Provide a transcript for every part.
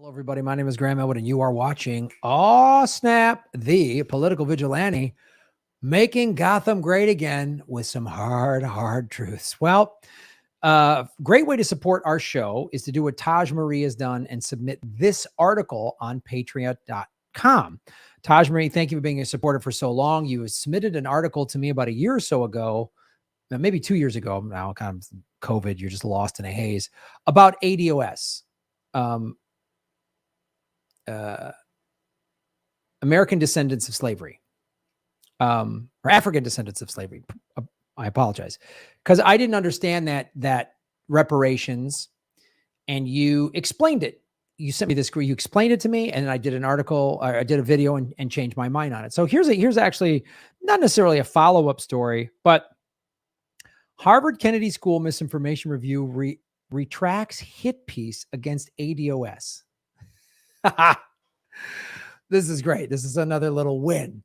Hello, everybody. My name is Graham Elwood, and you are watching Aw Snap, the political vigilante, making Gotham great again with some hard truths. Well, great way to support our show is to do what Taj Marie has done and submit this article on patreon.com. Taj Marie, thank you for being a supporter for so long. You submitted an article to me about a year or so ago, maybe 2 years ago now, kind of COVID, you're just lost in a haze, about ADOS. American descendants of slavery, or African descendants of slavery. I apologize, because I didn't understand that reparations, and you explained it. You sent me this, you explained it to me, and I did an article, I did a video and changed my mind on it. So here's actually not necessarily a follow-up story, but Harvard Kennedy School Misinformation Review retracts hit piece against ADOS. This is great. This is another little win.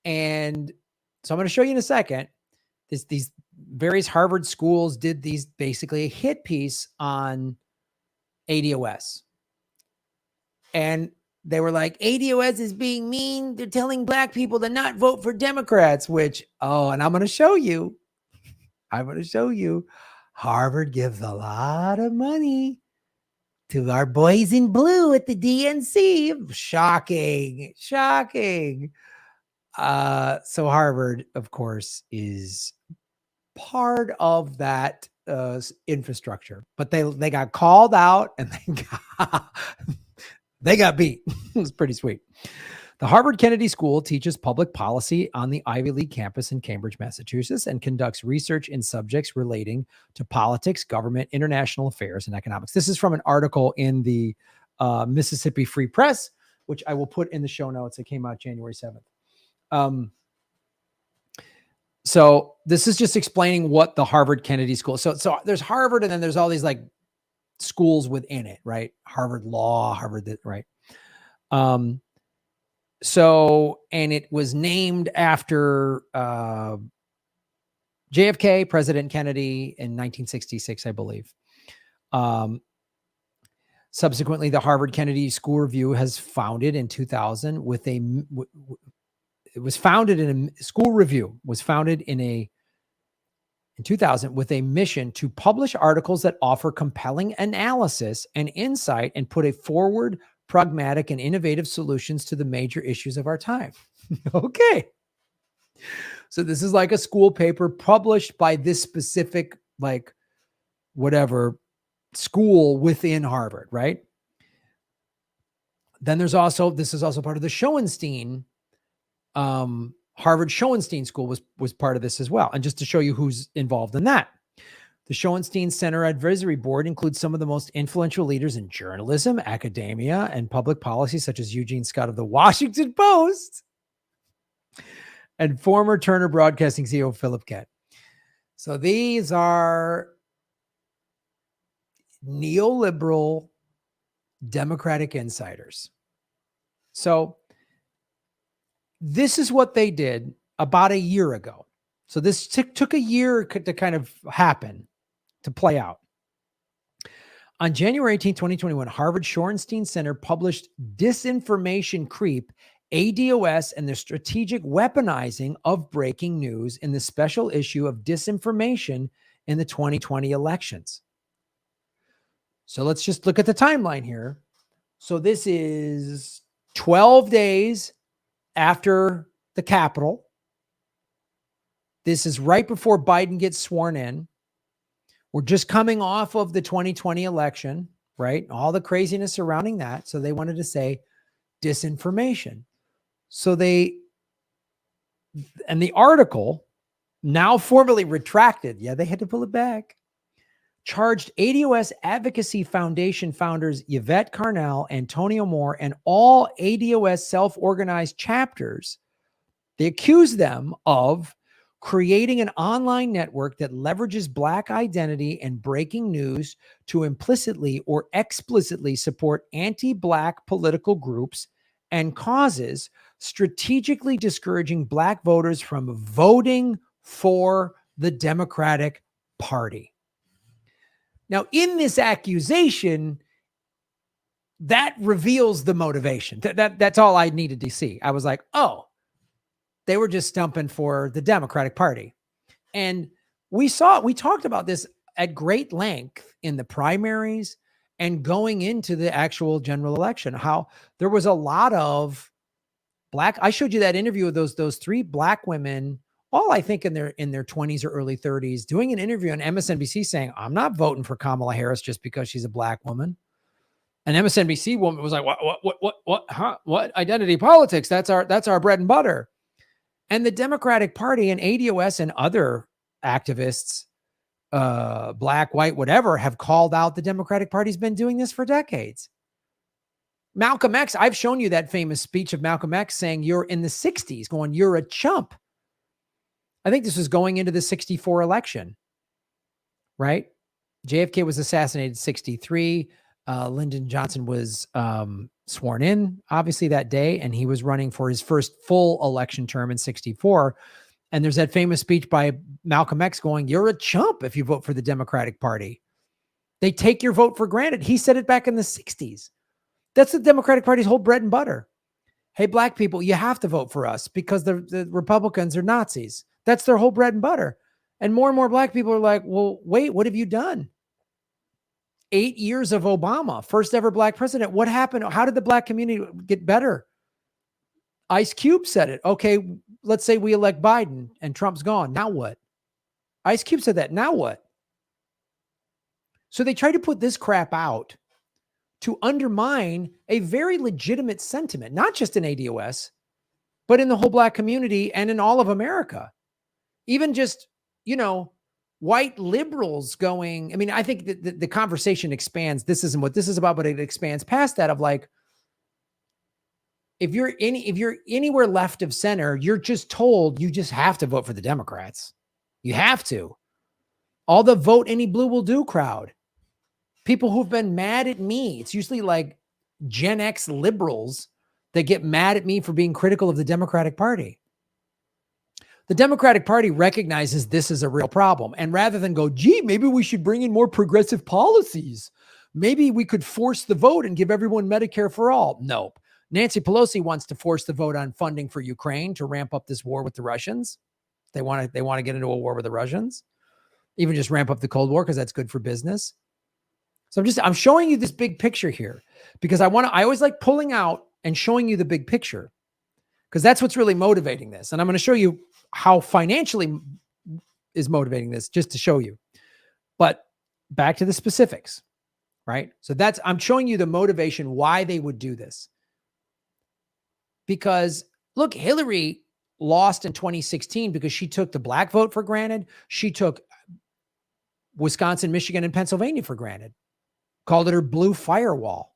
And so I'm going to show you in a second. These various Harvard schools did these basically a hit piece on ADOS. And they were like, ADOS is being mean. They're telling black people to not vote for Democrats, and I'm going to show you. Harvard gives a lot of money to our boys in blue at the DNC. Shocking. So Harvard, of course, is part of that infrastructure, but they got called out and they got beat. It was pretty sweet. The Harvard Kennedy School teaches public policy on the Ivy League campus in Cambridge, Massachusetts, and conducts research in subjects relating to politics, government, international affairs, and economics. This is from an article in the Mississippi Free Press, which I will put in the show notes. It came out January 7th. So this is just explaining what the Harvard Kennedy School. So there's Harvard, and then there's all these like schools within it, right? Harvard Law, Harvard, right? So, and it was named after JFK, President Kennedy, in 1966, I believe. Subsequently, the Harvard Kennedy School Review has founded in 2000 with a, it was founded in a school review, was founded in 2000 with a mission to publish articles that offer compelling analysis and insight and put a forward, pragmatic, and innovative solutions to the major issues of our time. Okay. So this is like a school paper published by this specific, like, whatever school within Harvard, right? Then there's also, this is also part of the Schoenstein, Harvard Schoenstein School was part of this as well. And just to show you who's involved in that. The Schoenstein Center Advisory Board includes some of the most influential leaders in journalism, academia, and public policy, such as Eugene Scott of the Washington Post and former Turner Broadcasting CEO Philip Kett. So these are neoliberal Democratic insiders. So this is what they did about a year ago. So this took a year to kind of happen, to play out. On January 18, 2021, Harvard Schoenstein Center published Disinformation Creep, ADOS, and the Strategic Weaponizing of Breaking News in the special issue of Disinformation in the 2020 elections. So let's just look at the timeline here. So this is 12 days after the Capitol. This is right before Biden gets sworn in. We're just coming off of the 2020 election, right? All the craziness surrounding that. So they wanted to say disinformation. So and the article, now formally retracted, yeah, they had to pull it back, charged ADOS Advocacy Foundation founders Yvette Carnell, Antonio Moore, and all ADOS self-organized chapters. They accused them of creating an online network that leverages Black identity and breaking news to implicitly or explicitly support anti-Black political groups and causes, strategically discouraging Black voters from voting for the Democratic Party. Now, in this accusation, that reveals the motivation. That's all I needed to see. I was like, oh, they were just stumping for the Democratic Party. And we talked about this at great length in the primaries and going into the actual general election, how there was a lot of I showed you that interview of those three Black women, all I think in their 20s or early 30s, doing an interview on MSNBC saying, I'm not voting for Kamala Harris just because she's a Black woman. An MSNBC woman was like, what identity politics? That's our bread and butter. And the Democratic Party and ADOS and other activists, Black, white, whatever, have called out the Democratic Party's been doing this for decades. Malcolm X, I've shown you that famous speech of Malcolm X saying you're in the 60s going, you're a chump. I think this was going into the 64 election, right? JFK was assassinated in 63. Lyndon Johnson was sworn in, obviously, that day, and he was running for his first full election term in 64. And there's that famous speech by Malcolm X going, you're a chump if you vote for the Democratic Party. They take your vote for granted. He said it back in the 60s. That's the Democratic Party's whole bread and butter. Hey, Black people, you have to vote for us because the Republicans are Nazis. That's their whole bread and butter. And more Black people are like, well, wait, what have you done? 8 years of Obama, first ever Black president. What happened? How did the Black community get better? Ice Cube said it. Okay, let's say we elect Biden and Trump's gone. Now what? Ice Cube said that. Now what? So they try to put this crap out to undermine a very legitimate sentiment, not just in ADOS, but in the whole Black community and in all of America. Even just, white liberals going, I mean, I think the conversation expands. This isn't what this is about, but it expands past that of like, if you're anywhere left of center, you're just told you just have to vote for the Democrats. You have to. All the vote any blue will do crowd. People who've been mad at me. It's usually like Gen X liberals that get mad at me for being critical of the Democratic Party. The Democratic Party recognizes this is a real problem. And rather than go, gee, maybe we should bring in more progressive policies. Maybe we could force the vote and give everyone Medicare for all. Nope. Nancy Pelosi wants to force the vote on funding for Ukraine to ramp up this war with the Russians. They want to get into a war with the Russians. Even just ramp up the Cold War because that's good for business. So I'm showing you this big picture here because I always like pulling out and showing you the big picture because that's what's really motivating this. And I'm going to show you how financially is motivating this just to show you. But back to the specifics, right? So I'm showing you the motivation why they would do this. Because look, Hillary lost in 2016 because she took the Black vote for granted. She took Wisconsin, Michigan, and Pennsylvania for granted. Called it her blue firewall.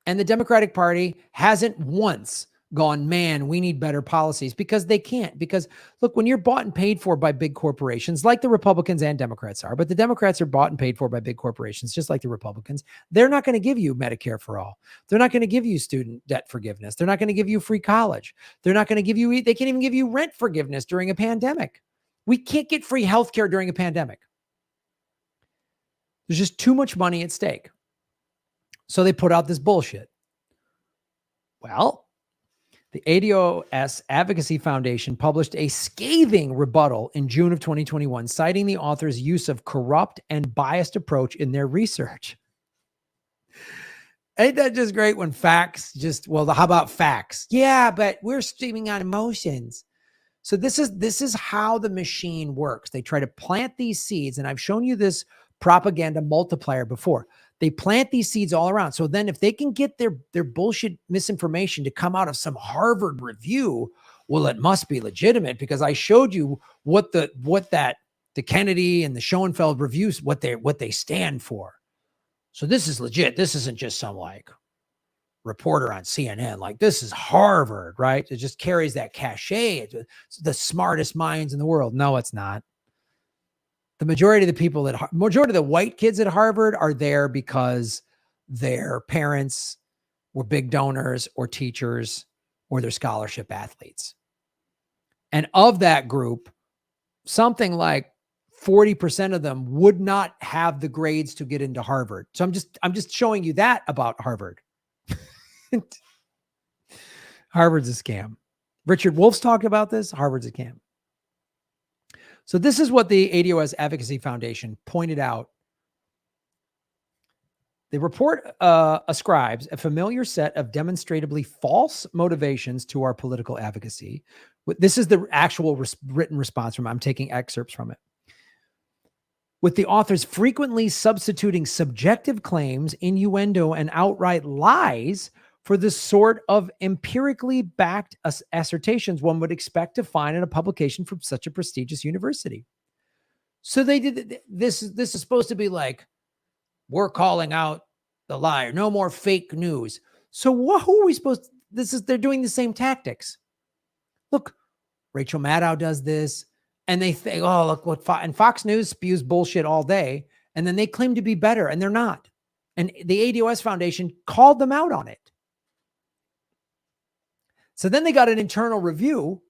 And the Democratic Party hasn't once gone, man, we need better policies because they can't. Because look, when you're bought and paid for by big corporations, like the Republicans and Democrats are, but the Democrats are bought and paid for by big corporations, just like the Republicans, they're not going to give you Medicare for all. They're not going to give you student debt forgiveness. They're not going to give you free college. They're not going to give you, they can't even give you rent forgiveness during a pandemic. We can't get free healthcare during a pandemic. There's just too much money at stake. So they put out this bullshit. Well, the ADOS Advocacy Foundation published a scathing rebuttal in June of 2021, citing the author's use of corrupt and biased approach in their research. Ain't that just great when facts how about facts? Yeah, but we're streaming on emotions. So this is how the machine works. They try to plant these seeds, and I've shown you this propaganda multiplier before. They plant these seeds all around. So then if they can get their bullshit misinformation to come out of some Harvard review, well, it must be legitimate because I showed you what the Kennedy and the Schoenfeld reviews, what they stand for. So this is legit. This isn't just some like reporter on CNN. Like this is Harvard, right? It just carries that cachet. It's the smartest minds in the world. No, it's not. The majority of the white kids at Harvard are there because their parents were big donors or teachers or they're scholarship athletes. And of that group, something like 40% of them would not have the grades to get into Harvard. So I'm just showing you that about Harvard. Harvard's a scam. Richard Wolff's talked about this. Harvard's a scam. So this is what the ADOS Advocacy Foundation pointed out. The report ascribes a familiar set of demonstrably false motivations to our political advocacy. This is the actual written response from it. I'm taking excerpts from it. With the authors frequently substituting subjective claims, innuendo, and outright lies for the sort of empirically backed assertions one would expect to find in a publication from such a prestigious university. So they did this. This is supposed to be like, we're calling out the liar. No more fake news. So who are we supposed to, they're doing the same tactics. Look, Rachel Maddow does this. And they think, oh, look what and Fox News spews bullshit all day. And then they claim to be better, and they're not. And the ADOS Foundation called them out on it. So then they got an internal review,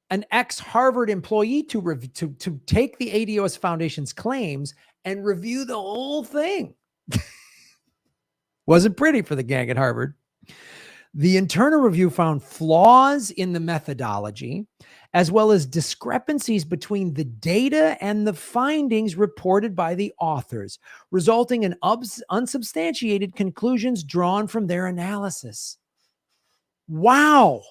an ex-Harvard employee to take the ADOS Foundation's claims and review the whole thing. Wasn't pretty for the gang at Harvard. The internal review found flaws in the methodology, as well as discrepancies between the data and the findings reported by the authors, resulting in unsubstantiated conclusions drawn from their analysis. Wow.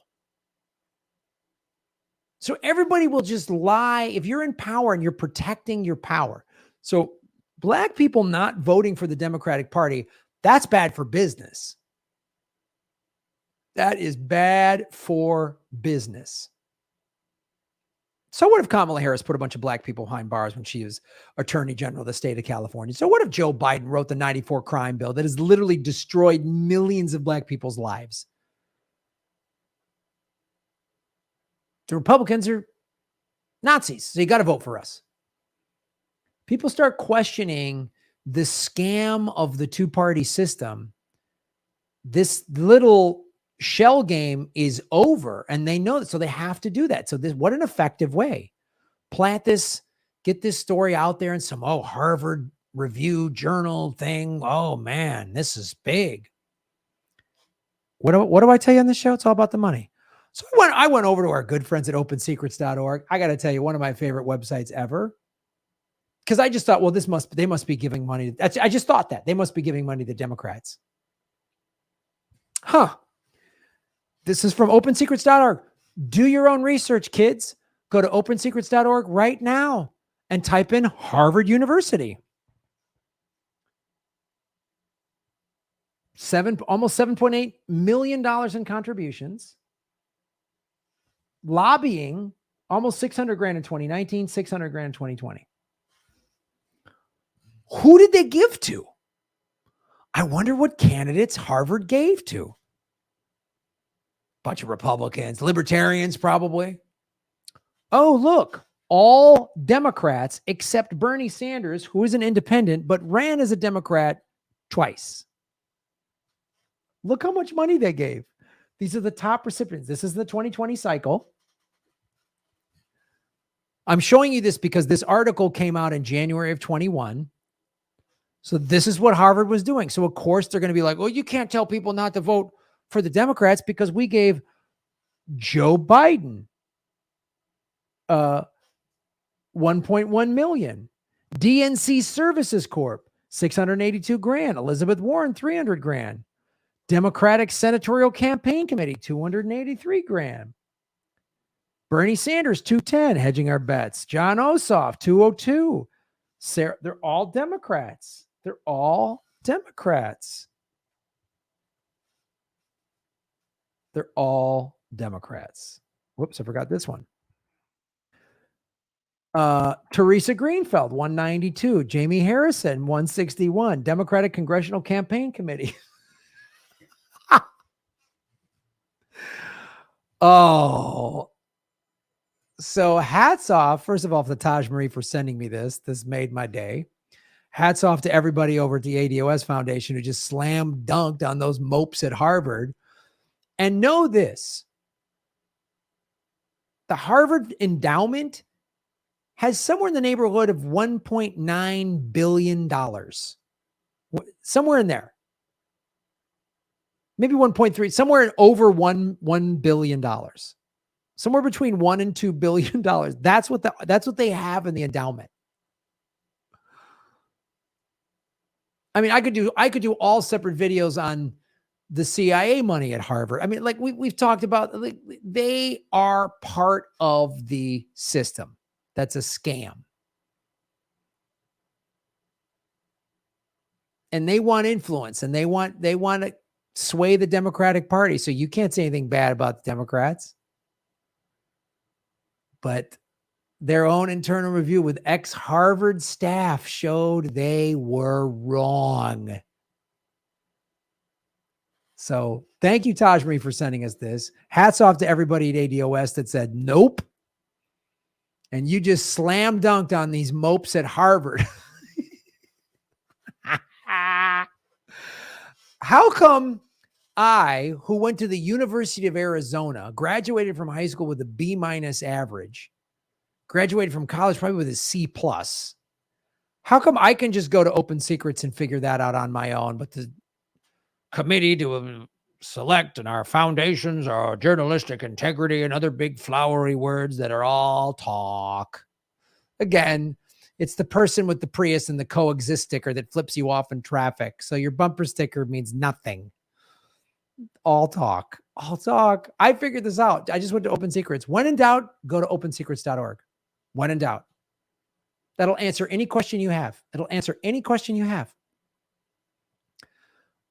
So everybody will just lie. If you're in power and you're protecting your power. So Black people not voting for the Democratic Party, that's bad for business. That is bad for business. So what if Kamala Harris put a bunch of Black people behind bars when she was Attorney General of the state of California? So what if Joe Biden wrote the 94 crime bill that has literally destroyed millions of Black people's lives? The Republicans are Nazis, so you got to vote for us. People start questioning the scam of the two-party system. This little shell game is over, and they know that, so they have to do that. So this, what an effective way. Plant this, get this story out there in some Harvard Review Journal thing. Oh man, this is big. What do I tell you on this show? It's all about the money. So I went over to our good friends at opensecrets.org. I got to tell you, one of my favorite websites ever. Because I just thought, well, they must be giving money. I just thought that they must be giving money to Democrats. Huh. This is from opensecrets.org. Do your own research, kids. Go to opensecrets.org right now and type in Harvard University. Almost $7.8 million in contributions. Lobbying, almost 600 grand in 2019, 600 grand in 2020. Who did they give to? I wonder what candidates Harvard gave to. Bunch of Republicans, libertarians probably. Oh, look, all Democrats except Bernie Sanders, who is an independent, but ran as a Democrat twice. Look how much money they gave. These are the top recipients. This is the 2020 cycle. I'm showing you this because this article came out in January of 21. So this is what Harvard was doing. So of course they're going to be like, well, you can't tell people not to vote for the Democrats because we gave Joe Biden 1.1 million. DNC Services Corp, 682 grand. Elizabeth Warren, 300 grand. Democratic Senatorial Campaign Committee, 283 grand. Bernie Sanders, 210, hedging our bets. John Ossoff, 202. Sarah, they're all Democrats. They're all Democrats. They're all Democrats. Whoops, I forgot this one. Teresa Greenfeld, 192. Jamie Harrison, 161. Democratic Congressional Campaign Committee. Oh, so hats off, first of all, to Taj Marie for sending me this. This made my day. Hats off to everybody over at the ADOS Foundation who just slam dunked on those mopes at Harvard. And know this, the Harvard endowment has somewhere in the neighborhood of $1.9 billion. Somewhere in there. Maybe 1.3, somewhere over $1 billion. Somewhere between $1 and $2 billion. That's what they have in the endowment. I mean, I could do all separate videos on the CIA money at Harvard. I mean, like we've talked about, like, they are part of the system. That's a scam. And they want influence, and they want to sway the Democratic Party. So you can't say anything bad about the Democrats. But their own internal review with ex-Harvard staff showed they were wrong. So thank you, Taj Marie, for sending us this. Hats off to everybody at ADOS that said nope. And you just slam dunked on these mopes at Harvard. How come I, who went to the University of Arizona, graduated from high school with a B- average, graduated from college probably with a C+, how come I can just go to Open Secrets and figure that out on my own, but the committee to select and our foundations are journalistic integrity and other big flowery words that are all talk? Again, it's the person with the Prius and the coexist sticker that flips you off in traffic. So your bumper sticker means nothing. All talk. All talk. I figured this out. I just went to Open Secrets. When in doubt, go to opensecrets.org. When in doubt. That'll answer any question you have. It'll answer any question you have.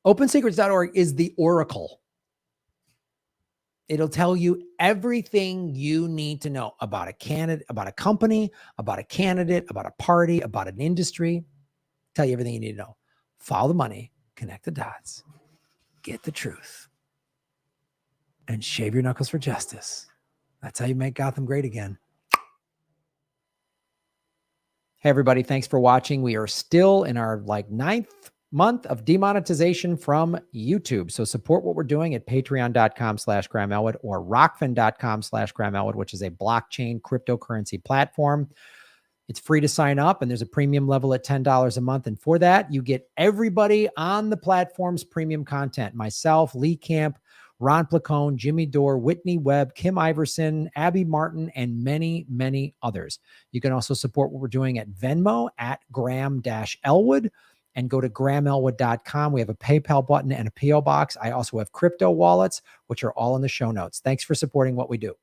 Opensecrets.org is the oracle. It'll tell you everything you need to know about a candidate, about a company, about a candidate, about a party, about an industry. Tell you everything you need to know. Follow the money, connect the dots, get the truth, and shave your knuckles for justice. That's how you make Gotham great again. Hey, everybody. Thanks for watching. We are still in our 9th month of demonetization from YouTube. So support what we're doing at patreon.com/Graham Elwood or rockfin.com/Graham Elwood, which is a blockchain cryptocurrency platform. It's free to sign up, and there's a premium level at $10 a month. And for that, you get everybody on the platform's premium content. Myself, Lee Camp, Ron Placone, Jimmy Dore, Whitney Webb, Kim Iverson, Abby Martin, and many, many others. You can also support what we're doing at Venmo at Graham-Elwood. And go to GrahamElwood.com. We have a PayPal button and a PO box. I also have crypto wallets, which are all in the show notes. Thanks for supporting what we do.